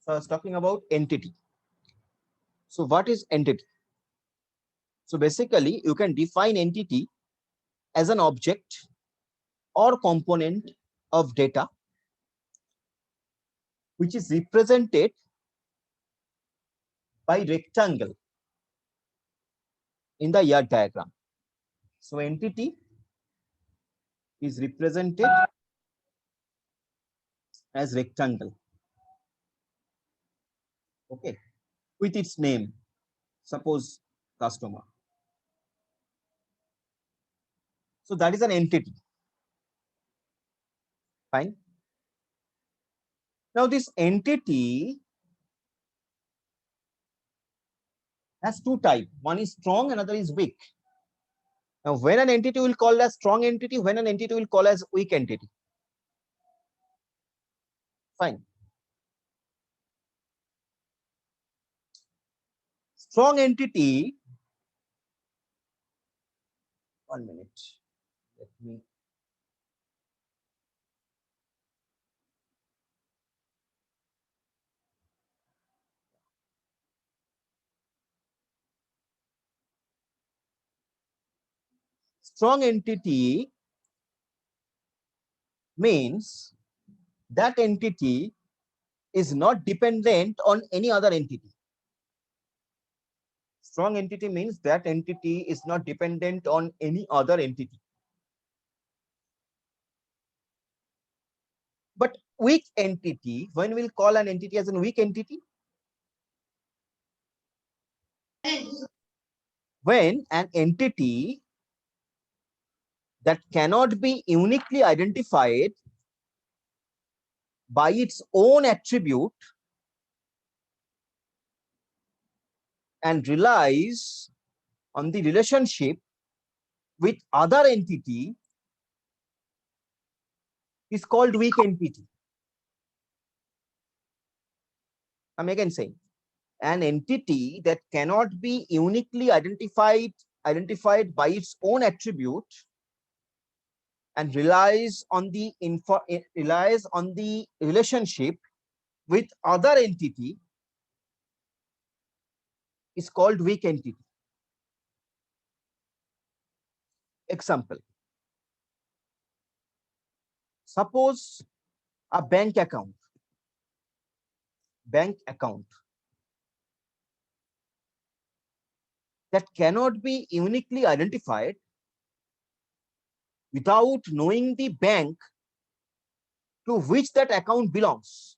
So I was talking about entity. So what is entity? So basically, you can define entity as an object or component of data which is represented by rectangle in the ER diagram. So entity is represented as rectangle, okay, with its name. Suppose customer. So that is an entity. Fine. Now this entity has two types. One is strong, another is weak. Now when an entity will call as strong entity, when an entity will call as weak entity. Fine. Strong entity, 1 minute. Let me. Strong entity means that entity is not dependent on any other entity. Strong entity means that entity is not dependent on any other entity. But weak entity, when we'll call an entity as a weak entity? When an entity that cannot be uniquely identified by its own attribute and relies on the relationship with other entity is called weak entity. I'm again saying, an entity that cannot be uniquely identified by its own attribute and relies on the relationship with other entity is called weak entity. Example: suppose a bank account that cannot be uniquely identified without knowing the bank to which that account belongs.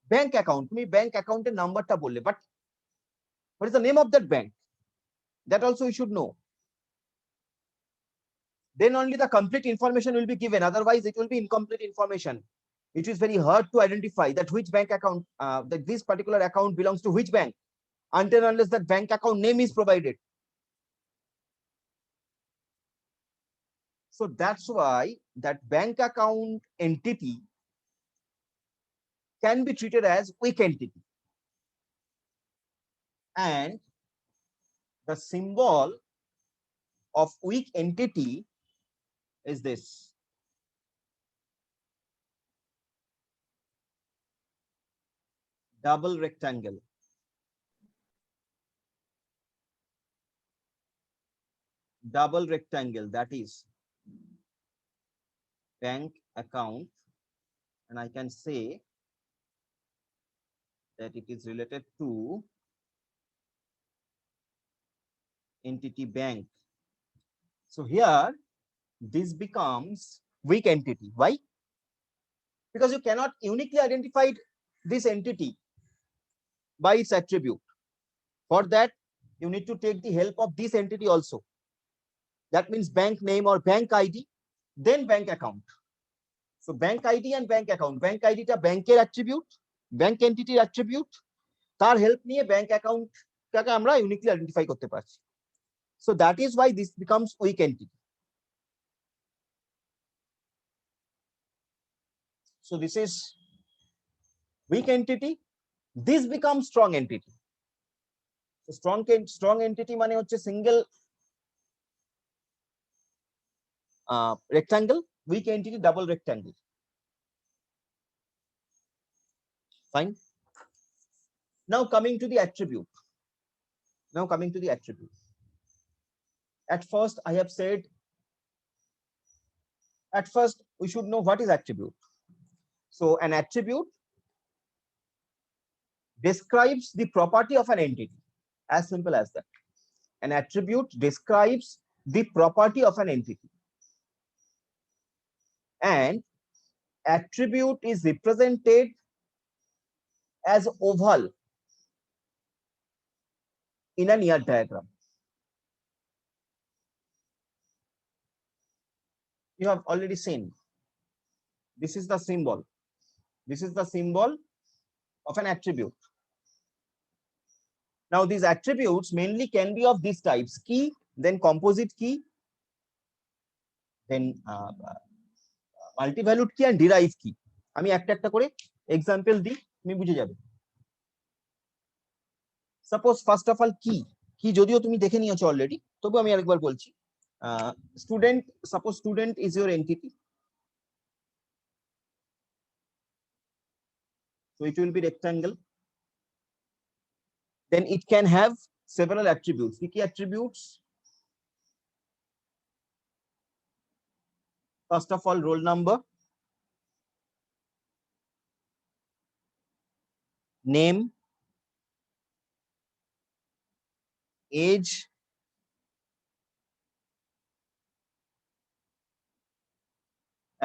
Bank account, me bank account number ta bolle, but what is the name of that bank? That also you should know. Then only the complete information will be given. Otherwise, it will be incomplete information. It is very hard to identify that which bank account, that this particular account belongs to which bank, until unless that bank account name is provided. So that's why that bank account entity can be treated as weak entity. And the symbol of weak entity is this. Double rectangle. Double rectangle, that is bank account, and I can say that it is related to entity bank. So here this becomes weak entity. Why? Because you cannot uniquely identify this entity by its attribute. For that, you need to take the help of this entity also. That means bank name or bank ID, then bank account. So bank ID and bank account. Bank ID ta banker attribute, bank entity attribute. তার help নিয়ে bank account টাকে আমরা uniquely identify করতে পারছি. So that is why this becomes weak entity. So this is weak entity. This becomes strong entity. So strong entity মানে হচ্ছে single rectangle, weak entity double rectangle. Fine. Now coming to the attribute. Now coming to the attribute. At first, I have said, at first, we should know what is attribute. So an attribute describes the property of an entity. As simple as that. An attribute describes the property of an entity. And attribute is represented as oval in a near diagram. You have already seen. This is the symbol. This is the symbol of an attribute. Now, these attributes mainly can be of these types: key, then composite key, then multi-valued key and derived key. আমি একটা একটা করে example দিই, তুমি বুঝে যাবে। Suppose first of all কি যদিও তুমি দেখে নিয়েছো অলরেডি, তবু আমি আরেকবার বলছি। Student, suppose student is your entity, so it will be rectangle. Then it can have several attributes. Key attributes? First of all, roll number, name, age,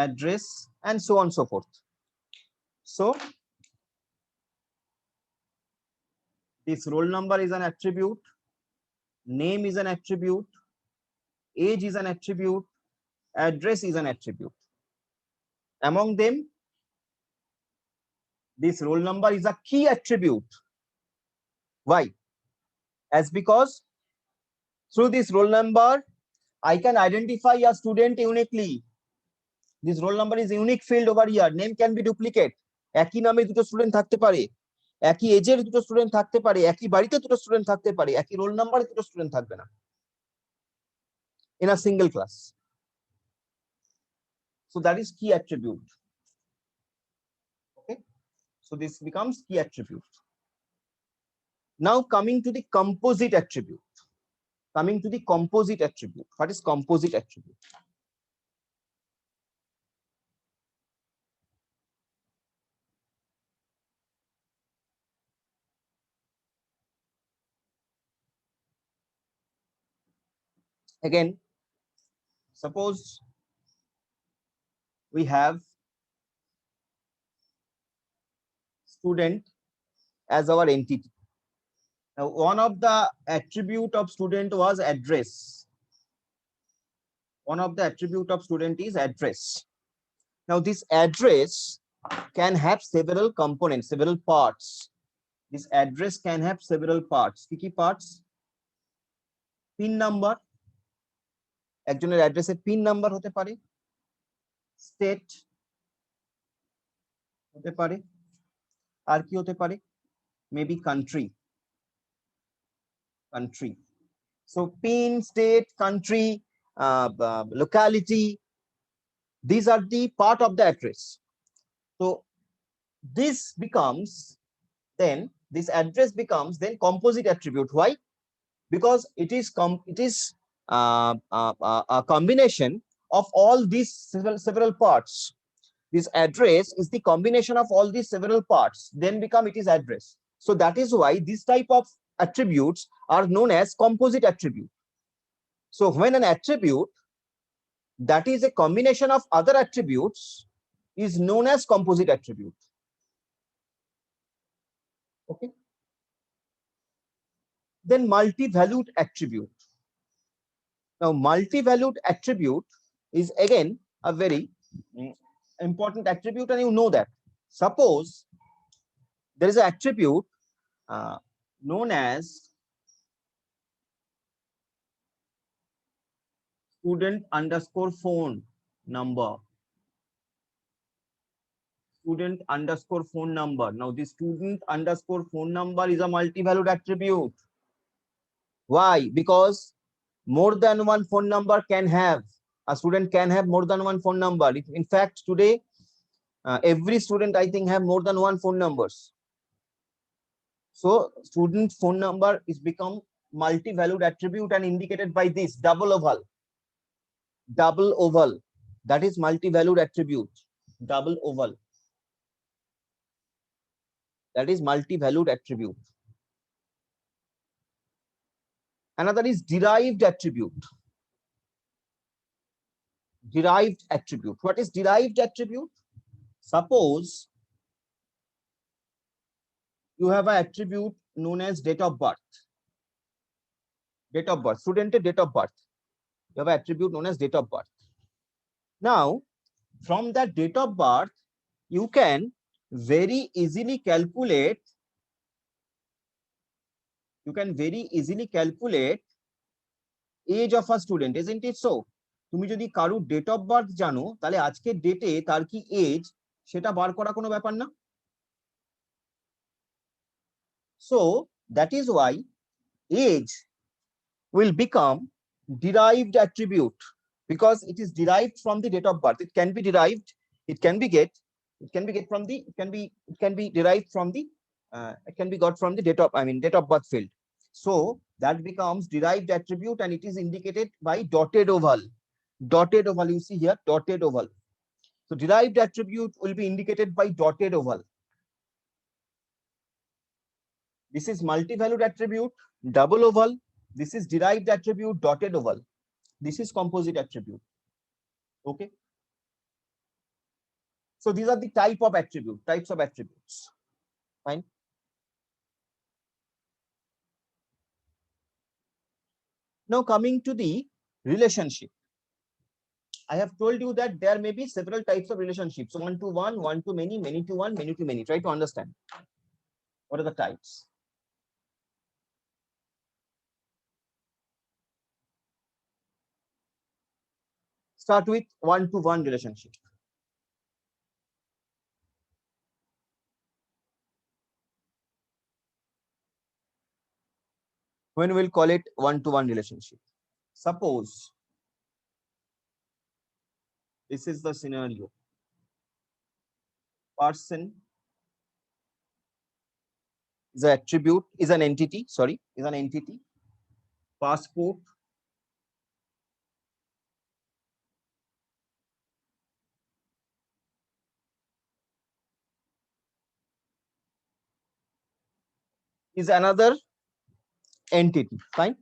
address, and so on and so forth. So this roll number is an attribute, name is an attribute, age is an attribute, address is an attribute. Among them, this roll number is a key attribute. Why? As because through this roll number, I can identify a student uniquely. This roll number is a unique field over here. Name can be duplicate. একই নামে দুটো student থাকতে পারে, একই এজের দুটো student থাকতে পারে, একই বাড়িতে দুটো স্টুডেন্ট থাকতে পারে, একই রোল নাম্বারে দুটো স্টুডেন্ট থাকবে না in a single class. So that is key attribute. Okay, so this becomes key attribute. Now coming to the composite attribute. Coming to the composite attribute. What is composite attribute? Again, suppose we have student as our entity. Now, one of the attribute of student was address. One of the attribute of student is address. Now, this address can have several components, several parts. This address can have several parts. Key parts? PIN number. একজনের অ্যাড্রেসের pin number হতে পারে, state হতে পারে, আর কি হতে পারে, maybe country. So pin, state, country, locality, these are the part of the address. So this becomes then, this address becomes then composite attribute. Why? Because it is a combination of all these several parts. This address is the combination of all these several parts, then become it is address. So that is why this type of attributes are known as composite attribute. So when an attribute that is a combination of other attributes is known as composite attribute. Okay. Then multi-valued attribute. Now, multi-valued attribute is again a very important attribute, and you know that. Suppose there is an attribute known as student underscore phone number. Student underscore phone number. Now, this student underscore phone number is a multi-valued attribute. Why? Because more than one phone number can have, a student can have more than one phone number. In fact, today, every student, I think, have more than one phone numbers. So student phone number is become multi-valued attribute and indicated by this double oval. Double oval, that is multi-valued attribute. Double oval, that is multi-valued attribute. Another is derived attribute. Derived attribute. What is derived attribute? Suppose you have an attribute known as date of birth. Date of birth, student date of birth. You have an attribute known as date of birth. Now, from that date of birth, you can very easily calculate. You can very easily calculate age of a student, isn't it so? তুমি যদি কারো date of birth জানো, তাহলে আজকের ডেটে তার কি age সেটা বার করা কোনো ব্যাপার না। So that is why age will become derived attribute, because it is derived from the date of birth. It can be derived, it can be get from the, it can be derived from the it can be got from the date of birth field. So that becomes derived attribute, and it is indicated by dotted oval. Dotted oval, you see here, dotted oval. So derived attribute will be indicated by dotted oval. This is multi-valued attribute, double oval. This is derived attribute, dotted oval. This is composite attribute. Okay. So these are the types of attributes. Fine. Now coming to the relationship. I have told you that there may be several types of relationships. So 1-to-1, 1-to-many, many-to-one, many-to-many. Try to understand. What are the types? Start with 1-to-1 relationship. When we'll call it 1-to-1 relationship. Suppose this is the scenario. Person is an attribute, is an entity, is an entity. Passport is another entity. Fine.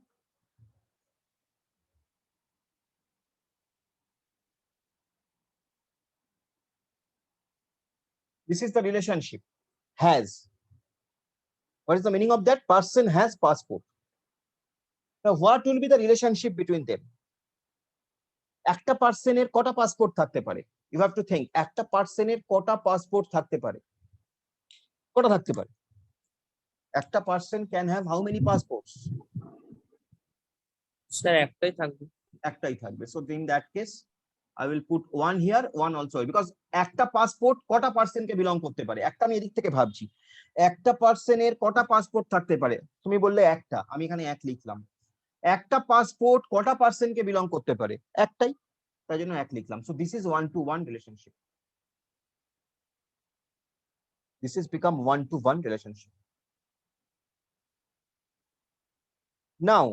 This is the relationship. Has. What is the meaning of that? Person has passport. Now, what will be the relationship between them? একটা পার্সনের কটা passport থাকতে পারে? You have to think. একটা পার্সনের কটা passport থাকতে পারে? কটা থাকতে পারে? একটা person can have how many passports? Sir একটাই থাকবে। একটাই থাকবে। So in that case, I will put one here, one also, because একটা পাসপোর্ট কটা পার্সনকে বিলং করতে পারে? একটা আমি এদিক থেকে ভাবছি, একটা পার্সনের কটা পাসপোর্ট থাকতে পারে? তুমি বললে একটা, আমি এখানে এক লিখলাম। একটা পাসপোর্ট কটা পার্সনকে বিলং করতে পারে? একটাই, তাই জন্য এক লিখলাম। So this is 1-to-1 relationship. This is become 1-to-1 relationship. Now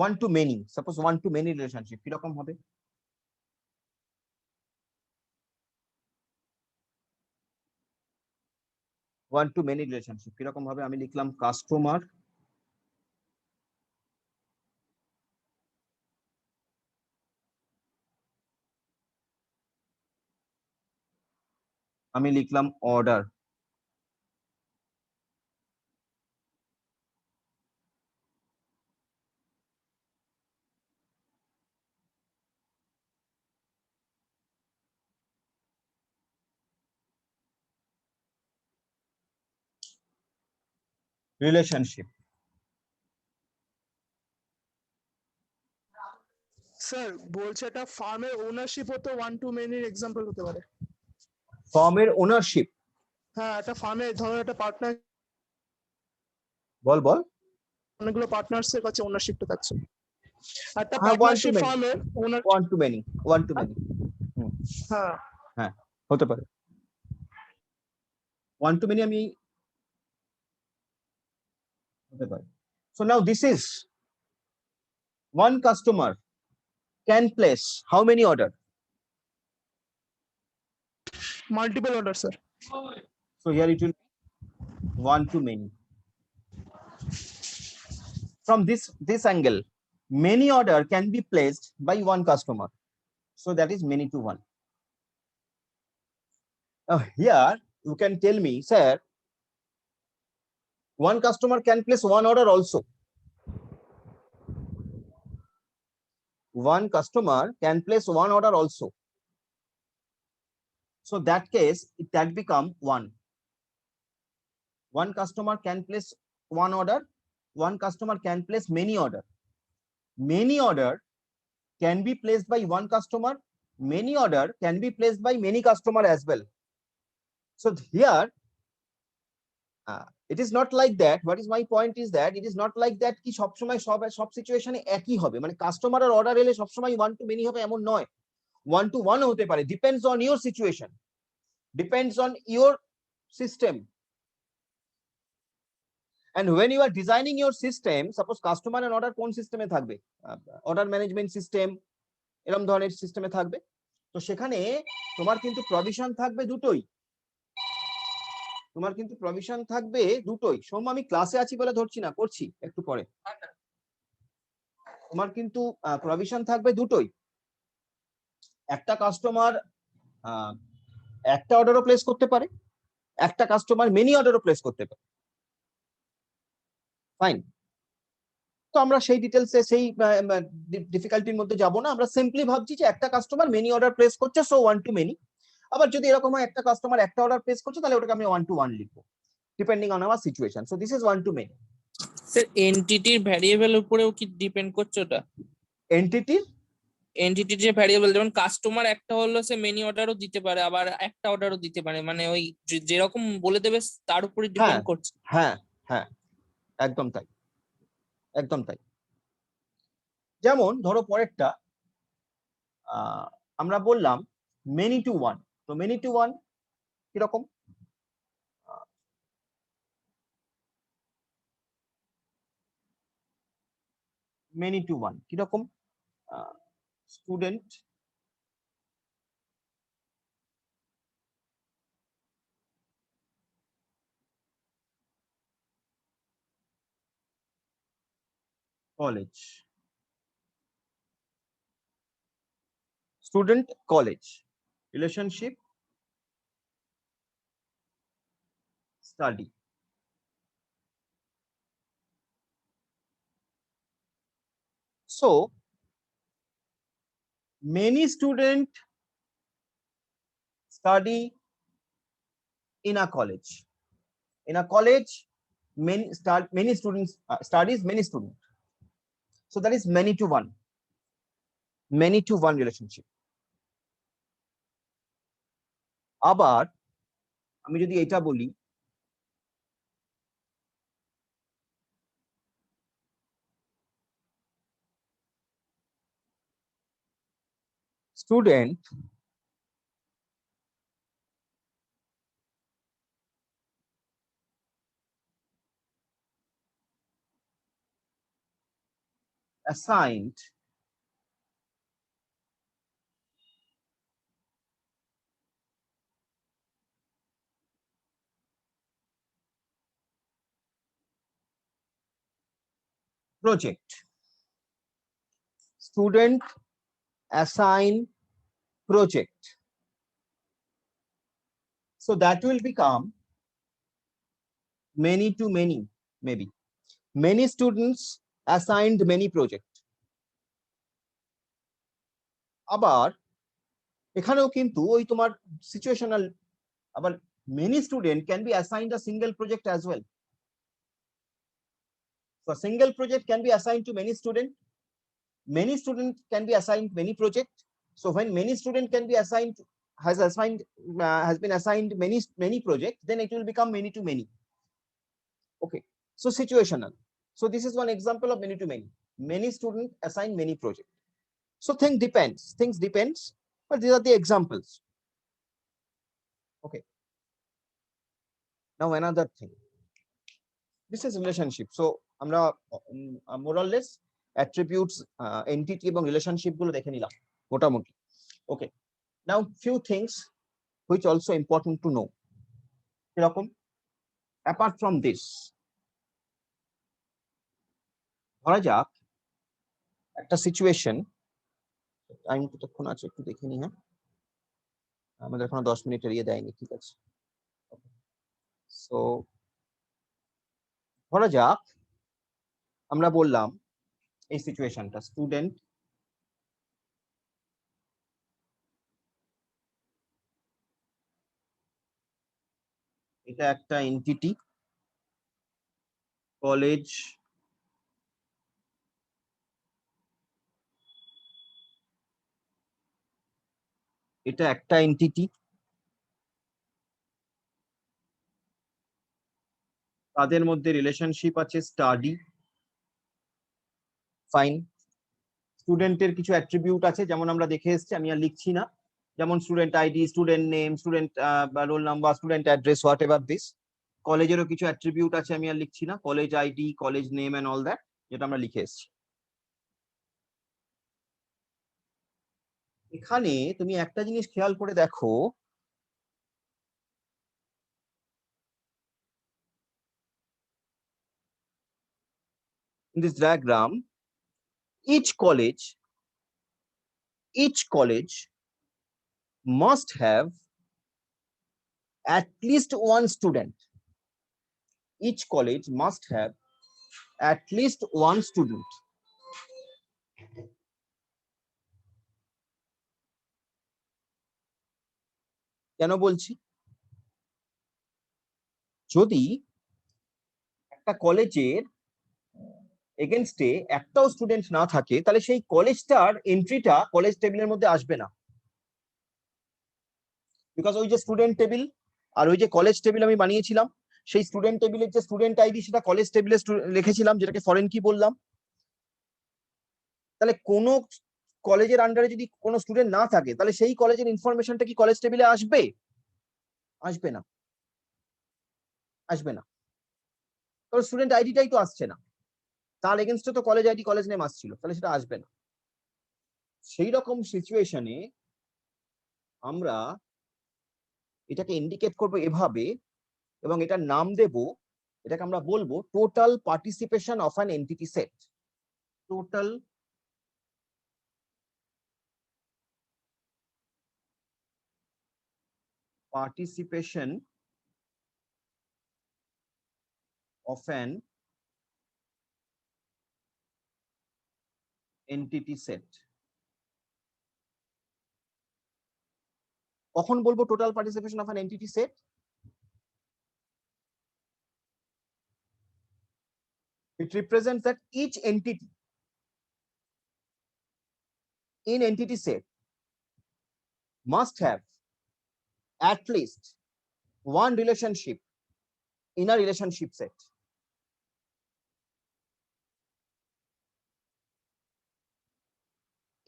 1-to-many. Suppose 1-to-many relationship কিরকম হবে? ওয়ান টু মেনি রিলেশনশিপ কিরকম হবে? আমি লিখলাম কাস্টমার আমি লিখলাম অর্ডার। রিলেশনশিপ। স্যার বলছে এটা ফার্মের ওনারশিপ হতে 1-to-many এক্সাম্পল হতে পারে। ফার্মের ওনারশিপ? হ্যাঁ, এটা ফার্মে ধরো একটা পার্টনার, বল অনেকগুলো পার্টনার্স এর কাছে ওনারশিপটা থাকছে। একটা হ্যাঁ, পার্টনারশিপ ফার্মের ওয়ান টু মেনি। হ্যাঁ হ্যাঁ, হতে পারে। one to many আমি হতে পারে। So now this is one customer can place how many order? Multiple order, sir. So here it will be one to many. From this angle, many order can be placed by one customer. So that is many to one. Here you can tell me, sir, one customer can place one order also. One customer can place one order also. So that case, that become one. One customer can place one order. One customer can place many order. Many order can be placed by one customer. Many order can be placed by many customer as well. So here, it is not like that. What is my point is that it is not like that কি সব সময় সব সিচুয়েশনে একই হবে, মানে customer আর order এলে সব সময় ওয়ান টু মেনি হবে এমন নয়, ওয়ান টু ওয়ান হতে পারে, depends on your situation, depends on your system. And when you are designing your system, suppose customer and order কোন সিস্টেমে থাকবে, অর্ডার ম্যানেজমেন্ট সিস্টেম এরকম ধরনের সিস্টেমে থাকবে, তো সেখানে তোমার কিন্তু প্রভিশন থাকবে দুটোই, তোমার কিন্তু প্রভিশন থাকবে দুটোই। সৌম্য আমি ক্লাসে আছি বলে ধরছি না, করছি একটু পরে। তোমার কিন্তু প্রভিশন থাকবে দুটোই, একটা কাস্টমার একটা অর্ডারও প্লেস করতে পারে, একটা কাস্টমার মেনি অর্ডারও প্লেস করতে পারে। ফাইন, তো আমরা সেই ডিটেলসে সেই ডিফিকাল্টির মধ্যে যাব না, আমরা সিম্পলি ভাবছি যে একটা কাস্টমার মেনি অর্ডার প্লেস করছে, সো ওয়ান টু মেনি। আবার যদি এরকম হয় একটা কাস্টমার একটা অর্ডার প্লেস করছে, তাহলে ওটাকে আমি ওয়ান টু ওয়ান লিখবো, depending on our situation. So this is one to many. Sir এন্টিটির ভ্যারিয়েবল উপরেও কি ডিপেন্ড করছে ওটা? এন্টিটির যে ভ্যারিয়েবল, যেমন কাস্টমার একটা হলো সে মেনি অর্ডারও দিতে পারে, আবার একটা অর্ডারও দিতে পারে, মানে ওই যেরকম বলে দেবে তার উপরে ডিপেন্ড করছে। হ্যাঁ হ্যাঁ, একদম তাই, একদম তাই। যেমন ধরো পরেরটা আমরা বললাম মেনি টু ওয়ান। তো মেনি টু ওয়ান কিরকম? মেনি টু ওয়ান কিরকম? Student college, student college relationship study. So many students study in a college. In a college, many students studies many students. So that is many to one. Many to one relationship. আবার আমি যদি এটা বলি, student assigned project. Student assign project. So that will become many to many, maybe. Many students assigned many project. আবার এখানেও কিন্তু ওই তোমার সিচুয়েশনাল, আবার many student can be assigned a single project as well. So a single project can be assigned to many students. Many students can be assigned many projects. So when many student can be assigned, has been assigned many projects, then it will become many to many. Okay, so situational. So this is one example of many to many. Many students assign many projects. So things depends, but these are the examples. Okay. Now another thing, this is relationship. So আমরা more or less attributes, entity এবং relationship গুলো দেখে নিলাম মোটামুটি। Okay, now few things which also important to know. এরকম, apart from this, ধরা যাক একটা সিচুয়েশন, টাইম কতক্ষণ আছে একটু দেখে নি। হ্যাঁ, আমাদের এখনো 10 মিনিট এড়িয়ে দেয়নি, ঠিক আছে। সো ধরা যাক আমরা বললাম এই সিচুয়েশনটা, স্টুডেন্ট এটা একটা এন্টিটি, কলেজ এটা একটা এন্টিটি, তাদের মধ্যে রিলেশনশিপ আছে স্টাডি, ফাইন। স্টুডেন্টের কিছু অ্যাট্রিবিউট আছে, যেমন আমরা দেখে এসেছি, আমি আর লিখছি না, যেমন student ID, student name, student roll number, student address, whatever this. কলেজেরও কিছু অ্যাট্রিবিউট আছে, আমি আর লিখছি না, college ID, college name and all that, যেটা আমরা লিখে এসেছি। এখানে তুমি একটা জিনিস খেয়াল করে দেখো, in this diagram, each college must have at least one student. Each college must have at least one student. কেন বলছি? যদি একটা কলেজের এগেনস্টে একটাও স্টুডেন্ট না থাকে, তাহলে সেই কলেজটার এন্ট্রিটা কলেজ টেবিলের মধ্যে আসবে না। বিকজ ওই যে স্টুডেন্ট টেবিল আর ওই যে কলেজ টেবিল আমি বানিয়েছিলাম, সেই স্টুডেন্ট টেবিলের যে স্টুডেন্ট আইডি সেটা কলেজ টেবিলে লিখেছিলাম, যেটাকে ফরেন কি বললাম। তাহলে কোনো কলেজের আন্ডারে যদি কোনো স্টুডেন্ট না থাকে, তাহলে সেই কলেজের ইনফরমেশনটা কি কলেজ টেবিলে আসবে? আসবে না, আসবে না। কারণ স্টুডেন্ট আইডিটাই তো আসছে না, তার এগেনস্টে তো কলেজ আইডি, কলেজ নেম আসছিল, তাহলে সেটা আসবে না। সেই রকম সিচুয়েশনে আমরা এটাকে ইন্ডিকেট করব এভাবে, এবং এটার নাম দেব, এটাকে আমরা বলবো total participation of an entity set. Total participation of an entity set. কখন বলবো total participation of an entity set? It represents that each entity in entity set must have at least one relationship in a relationship set.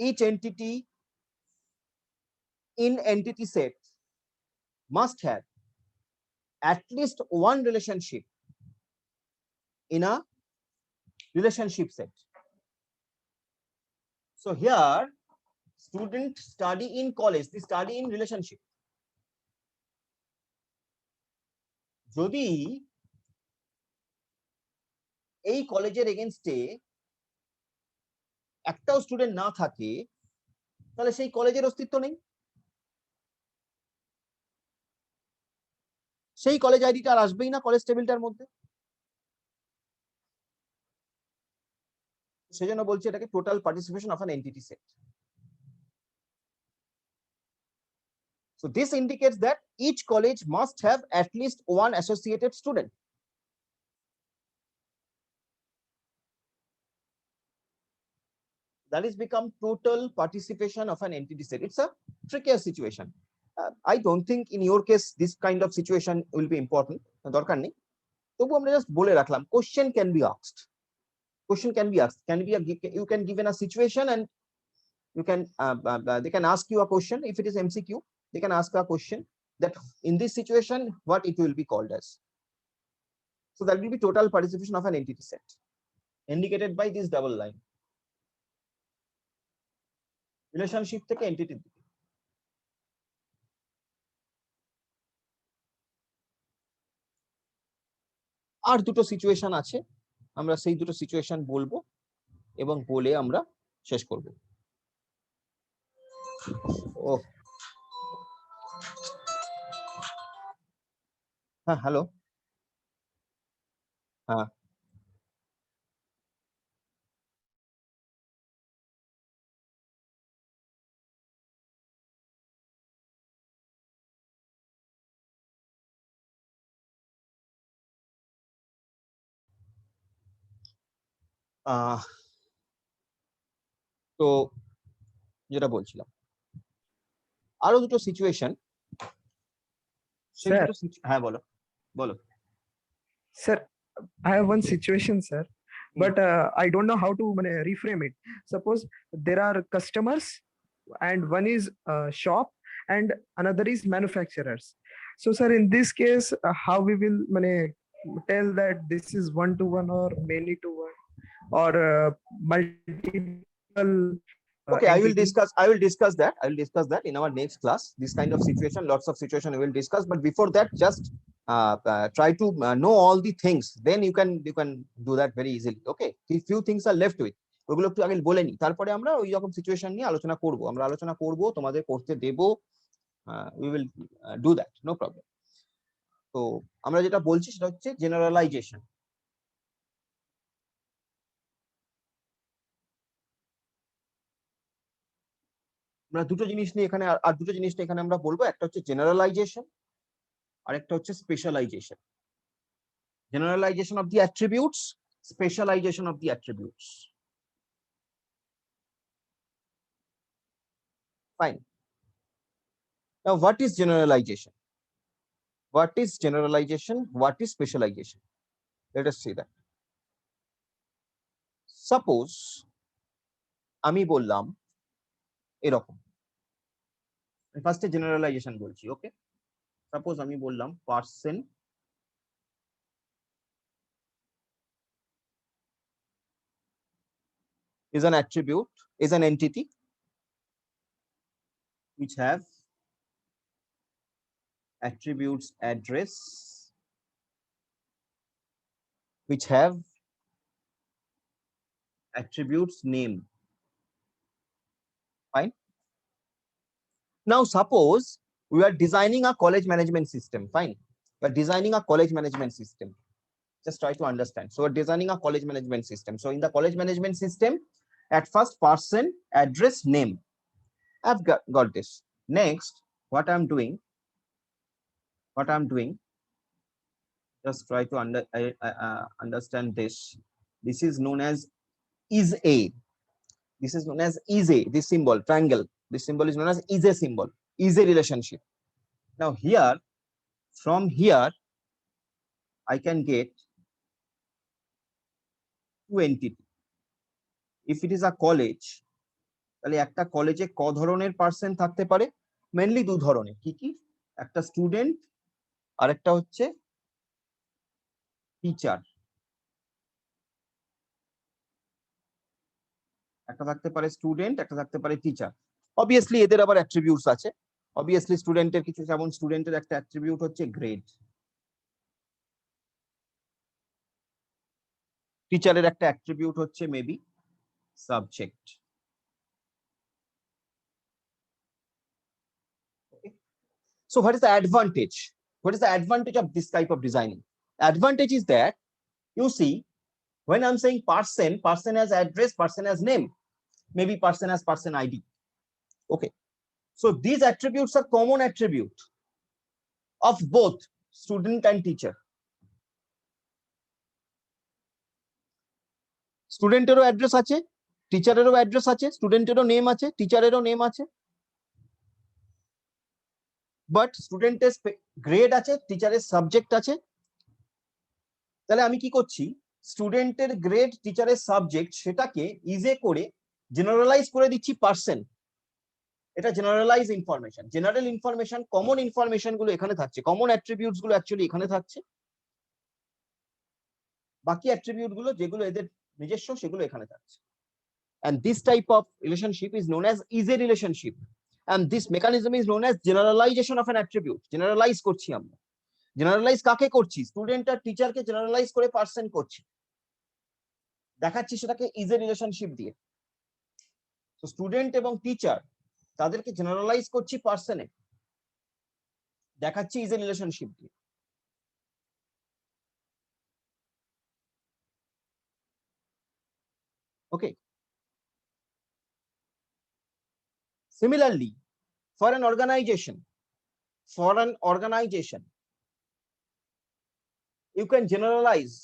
Each entity in entity set must have at least one relationship in a relationship set. So here, student study in college, they study in relationship. যদি এই কলেজের এগেইনস্টে একটাও student না থাকে, তাহলে সেই কলেজের অস্তিত্ব নেই, সেই কলেজ আইডিটা আর আসবেই না কলেজ টেবিলটার মধ্যে। সেজন্য বলছি এটাকে total participation of an entity set. So this indicates that each college must have at least one associated student. That is become total participation of an entity set. It's a trickier situation. I don't think in your case this kind of situation will be important. দরকার নেই, তবু আমরা just বলে রাখলাম, question can be asked. Question can be asked. Can be a, you can given a situation and you can they can ask you a question. If it is MCQ, they can ask a question that in this situation what it will be called as. So that will be total participation of an entity set, indicated by this double line. Relationship থেকে entity দিকে। আর দুটো situation আছে, আমরা সেই দুটো situation বলবো এবং বলে আমরা শেষ করব। ও হ্যাঁ, হ্যালো, হ্যাঁ তো যেটা বলছিলাম, আরো দুটো সিচুয়েশন, সেই Sir. দুটো হ্যাঁ বলো বলো। Sir, I have one situation, sir, but I don't know how to reframe it. Suppose there are customers and one is shop and another is manufacturers. So, sir, in this case, how we will tell that this is one to one or many to one or multiple? Okay, I will entity? discuss. I will discuss that in our next class. This kind of situation, lots of situation we will discuss. But before that, just try to know all the things. Then you can do that very easily. Okay, if few things are left with, ওগুলো একটু আগে বলে নি, তারপরে আমরা ওই রকম situation নিয়ে আলোচনা করব। আমরা আলোচনা করব, তোমাদের করতে দেব। We will do that, no problem. তো আমরা যেটা বলছি সেটা হচ্ছে জেনারেলাইজেশন। আমরা দুটো জিনিস নিয়ে এখানে আর দুটো জিনিস নিয়ে এখানে আমরা বলবো, একটা হচ্ছে জেনারেলাইজেশন আর একটা হচ্ছে specialization. Generalization of the attributes, specialization of the attributes. Fine. Now what is generalization? What is generalization? What is specialization? Let us see that. Suppose আমি বললাম এরকম, ফার্স্টে জেনারেলাইজেশন বলছি। ওকে, সাপোজ আমি বললাম person is an attribute, is an entity which have attributes address, which have attributes name. Fine. Now suppose we are designing a college management system. Fine, we are designing a college management system. Just try to understand. So we're designing a college management system. So in the college management system, at first person, address, name. I've got this. Next, what I'm doing, just try to understand this. This is known as is a. This is known as is a. This symbol, triangle. This symbol is known as is a symbol. Is a relationship. Now here, from here, I can get two entity. If it is a college, তাহলে একটা কলেজে ক ধরনের person থাকতে পারে? Mainly দু ধরনের। কি কি? একটা স্টুডেন্ট আর একটা হচ্ছে টিচার। একটা থাকতে পারে স্টুডেন্ট, একটা থাকতে পারে টিচার। অবভিয়াসলি এদের আবার অ্যাট্রিবিউটস আছে। অবভিয়াসলি স্টুডেন্টের কিছু, যেমন স্টুডেন্টের একটা অ্যাট্রিবিউট হচ্ছে গ্রেড, টিচারের একটা অ্যাট্রিবিউট হচ্ছে maybe subject. So what is the advantage? What is the advantage of this type of designing? Advantage is that, you see, when I'm saying person, person has address, person has name, maybe person has person ID. Okay, so these attributes are common attribute of both student and teacher. স্টুডেন্টেরও address আছে, টিচারেরও address আছে, স্টুডেন্টেরও name আছে, টিচারেরও name আছে। But স্টুডেন্টের grade আছে, টিচারের সাবজেক্ট আছে। তাহলে আমি কি করছি, স্টুডেন্টের গ্রেড, টিচারের সাবজেক্ট, সেটাকে ইজে করে জেনারেলাইজ করে দিচ্ছি পার্সন। এটা generalize information. General information, common information গুলো এখানে থাকছে, কমন অ্যাট্রিবিউটস গুলো অ্যাকচুয়ালি এখানে থাকছে। বাকি অ্যাট্রিবিউট গুলো যেগুলো এদের নিজস্ব সেগুলো এখানে থাকছে। And this type of relationship is known as easy relationship. And this mechanism is known as generalization of an attribute. Generalize করছি আমরা। Generalize কাকে করছি? স্টুডেন্ট আর টিচারকে জেনারেলাইজ করে পার্সন করছি, দেখাচ্ছি সেটাকে ইজি রিলেশনশিপ দিয়ে। তো স্টুডেন্ট এবং টিচার তাদেরকে জেনারেলাইজ করছি পার্সনে, দেখাচ্ছি ইজি রিলেশনশিপ দিয়ে। ওকে, similarly for an organization, you can generalize,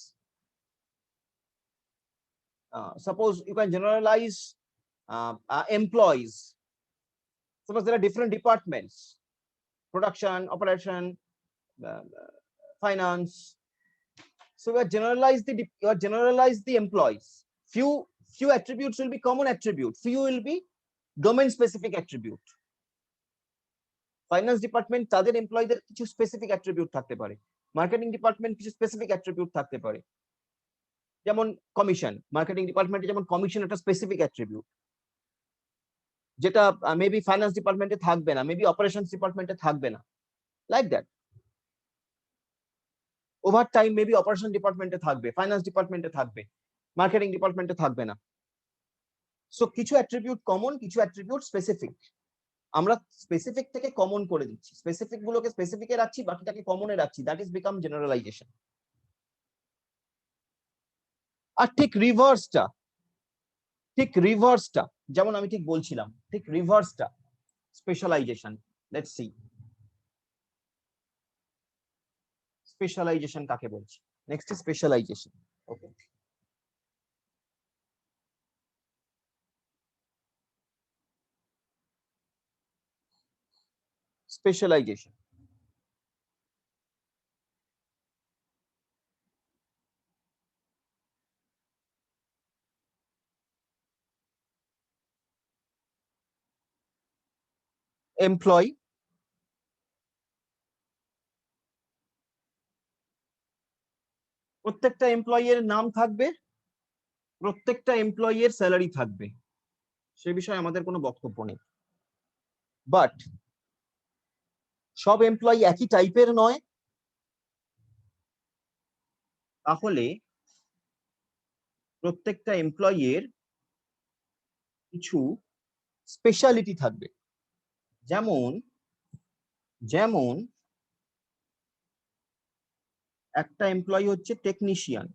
suppose you can generalize employees. Suppose there are different departments: production, operation, finance. So you generalize the employees. Few attributes will be common attribute, few will be domain specific attribute. Finance department তাদের এমপ্লয়ীদের কিছু specific attribute থাকতে পারে, marketing department কিছু specific attribute থাকতে পারে। যেমন commission, marketing ডিপার্টমেন্টে যেমন কমিশন একটা স্পেসিফিক অ্যাট্রিবিউট, যেটা মেবি ফাইন্যান্স ডিপার্টমেন্টে থাকবে না, মেবি অপারেশনস ডিপার্টমেন্টে থাকবে না, like that. Over time maybe operation ডিপার্টমেন্টে থাকবে, ফাইন্যান্স ডিপার্টমেন্টে থাকবে, মার্কেটিং ডিপার্টমেন্টে থাকবে না। সো কিছু অ্যাট্রিবিউট কমন, কিছু অ্যাট্রিবিউট স্পেসিফিক। আমরা স্পেসিফিক থেকে কমন করে দিচ্ছি, স্পেসিফিক গুলোকে স্পেসিফিকে রাখছি, বাকিটাকে কমনে রাখছি, দ্যাট ইজ বিকাম জেনারেলাইজেশন। আর ঠিক রিভার্সটা যেমন আমি ঠিক বলছিলাম, ঠিক রিভার্সটা স্পেশালাইজেশন। লেটস সি স্পেশালাইজেশন কাকে বলছি। Next is specialization. Okay, specialization. Employee, প্রত্যেকটা এমপ্লয়ি এর নাম থাকবে, প্রত্যেকটা এমপ্লয়ি এর স্যালারি থাকবে, সে বিষয়ে আমাদের কোনো বক্তব্য নেই। বাট সব এমপ্লয়ি একই টাইপের নয়, তাহলে প্রত্যেকটা এমপ্লয়ি এর কিছু স্পেশালিটি থাকবে। যেমন যেমন একটা এমপ্লয়ি হচ্ছে টেকনিশিয়ান,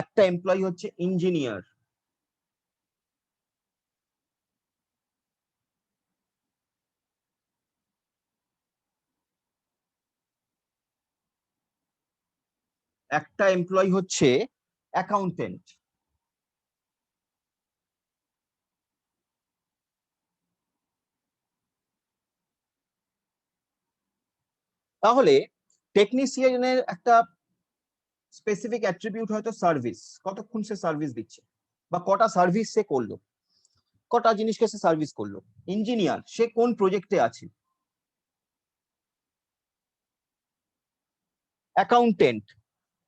একটা এমপ্লয়ি হচ্ছে ইঞ্জিনিয়ার, একটা এমপ্লয়ি হচ্ছে অ্যাকাউন্টেন্ট। তাহলে টেকনিশিয়ানের একটা স্পেসিফিক অ্যাট্রিবিউট হয়তো সার্ভিস, কতক্ষণ সে সার্ভিস দিচ্ছে বা কটা সার্ভিস সে করলো, কটা জিনিসকে সে সার্ভিস করলো। ইঞ্জিনিয়ার, সে কোন প্রজেক্টে আছে। অ্যাকাউন্টেন্ট,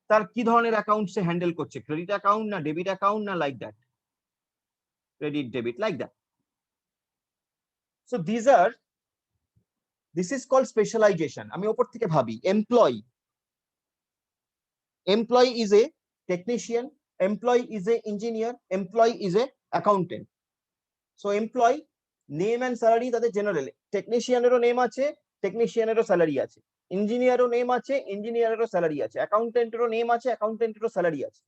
তার কি ধরনের অ্যাকাউন্ট সে হ্যান্ডেল করছে, ক্রেডিট অ্যাকাউন্ট না ডেবিট অ্যাকাউন্ট না like that, credit debit like that. So this is called specialization. আমি ওপর থেকে ভাবি employee is a technician, employee is a engineer, employee is a accountant. So employee name and salary তাদের general, টেকনিশিয়ানেরও name আছে, টেকনিশিয়ানেরও salary আছে, ইঞ্জিনিয়ারও name আছে, ইঞ্জিনিয়ারেরও salary আছে, অ্যাকাউন্টেন্টেরও name আছে, অ্যাকাউন্টেন্টেরও স্যালারি আছে।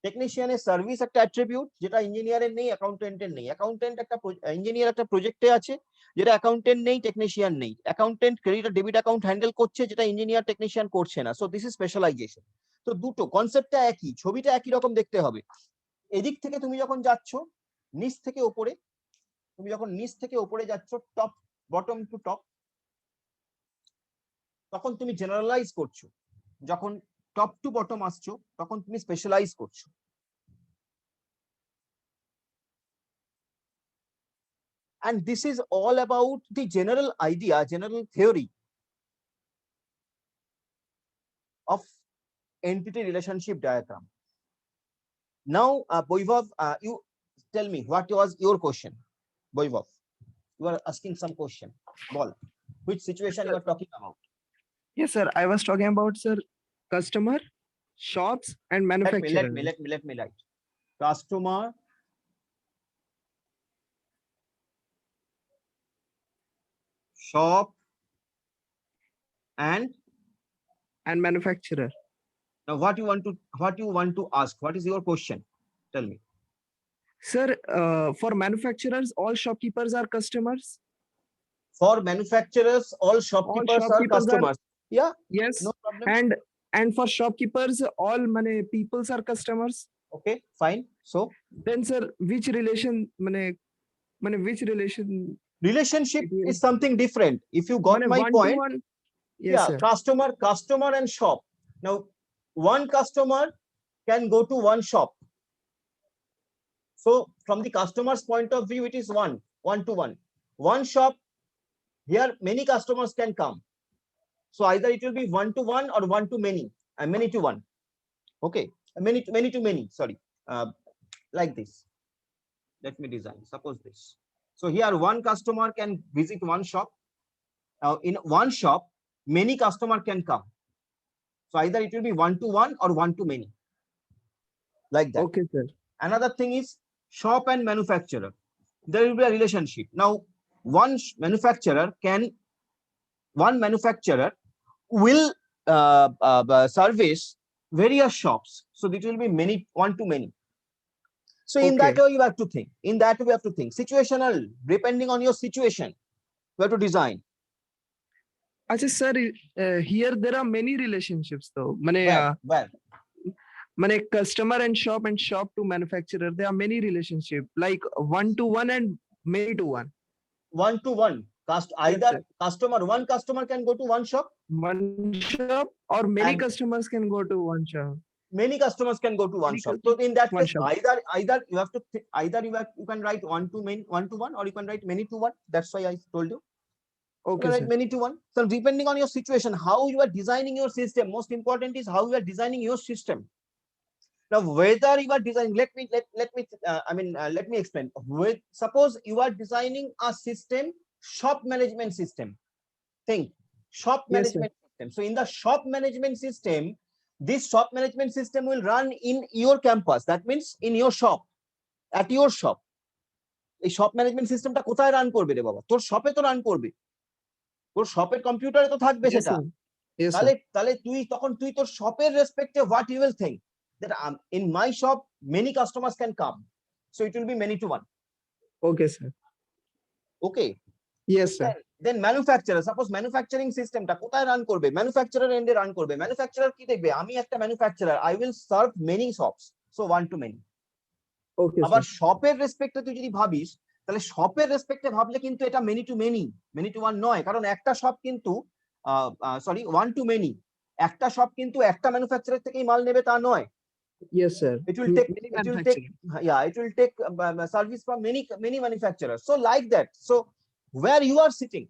টেকনিশিয়ানের সার্ভিস একটা অ্যাট্রিবিউট যেটা ইঞ্জিনিয়ারের নেই, অ্যাকাউন্টেন্টের নেই। অ্যাকাউন্টেন্ট একটা ইঞ্জিনিয়ার একটা প্রজেক্টে আছে যেটা অ্যাকাউন্টেন্ট নেই, টেকনিশিয়ান নেই। অ্যাকাউন্টেন্ট ক্রেডিট আর ডেবিট অ্যাকাউন্ট হ্যান্ডেল করছে যেটা ইঞ্জিনিয়ার টেকনিশিয়ান করছে না। So this is specialization. তো দুটো কনসেপ্টটা একই, ছবিটা একই রকম দেখতে হবে। এদিক থেকে তুমি যখন যাচ্ছ নিচ থেকে উপরে, তুমি যখন নিচ থেকে উপরে যাচ্ছ টপ বটম টু টপ, তখন তুমি জেনারেলাইজ করছো, যখন টপ টু বটম আসছো তখন তুমি স্পেশালাইজ করছো। And this is all about the general idea, general theory of entity relationship diagram. Now, Vaibhav, you tell me what was your question. Vaibhav, you are asking some question. Ball. Which situation you are talking about? Yes, sir. I was talking about, sir, customer, shops, and manufacturers. Let me write. Customer, shop, and manufacturer. now what you want to ask? What is your question? Tell me. Sir, for manufacturers, all shopkeepers are customers. For manufacturers, all shopkeepers are shopkeepers are- customers. Yeah, Yes. no problem. And for shopkeepers, all money peoples are customers. Okay, fine. So Then, sir, which relation, which relation? relationship Between- is something different. If you got my point, one. Yes, yeah, sir. customer and shop. Now, one customer can go to one shop. So from the customer's point of view, it is one to one. One shop, here many customers can come. So either it will be one to one or one to many, and many to one. Okay, many to many. Sorry, like this. Let me design. Suppose this. So here one customer can visit one shop. Now in one shop, many customer can come. So either it will be one to one or one to many. Like that. Okay, sir. Another thing is shop and manufacturer. There will be a relationship. Now, one manufacturer will service various shops. So it will be many, one to many. So in that way you have to think. Situational, depending on your situation, you have to design. Achha, sir, here there are many relationships though. Where? Customer and shop to manufacturer. There are many relationships like one to one and many to one. One to one. Either customer, one customer can go to one shop. One shop, or many And customers can go to one shop. Many customers can go to one Many shop. So in that one case, shop. either you have to you can write one to one, or you can write many to one. That's why I told you. You Okay, can write sir. many to one. So depending on your situation, how you are designing your system, most important is how you are designing your system. Now, whether you are designing, let me explain. Suppose you are designing a system, shop management system. Think shop Yes, sir. management system. So in the shop management system, this shop management system will run in your campus. That means in your shop, at your shop. এই shop management system টা কোথায় run করবে রে বাবা? তোর শপে তো run করবে। তোর শপের কম্পিউটারে তো থাকবে Yes, সেটা। sir. Yes, sir. তাহলে তুই তোর শপের রেসপেক্টে what you will think that in my shop many customers can come. So it will be many to one. Okay, sir. Okay. Yes, sir. Then manufacturer, suppose manufacturing system টা কোথায় run করবে? Manufacturer এন্ডে run করবে। Manufacturer কি দেখবে? আমি একটা manufacturer, I will serve many shops. So one to many. Okay, আবার sir. শপের রেসপেক্টে তুই যদি ভাবিস, তাহলে শপের রেসপেক্টে ভাবলে কিন্তু এটা মেনি টু ওয়ান নয়, কারণ একটা শপ কিন্তু ওয়ান টু মেনি, একটা শপ কিন্তু একটা ম্যানুফ্যাকচারার থেকেই মাল নেবে তা নয়। Yes, sir. It will take service from many manufacturers. So like that. So where you are sitting,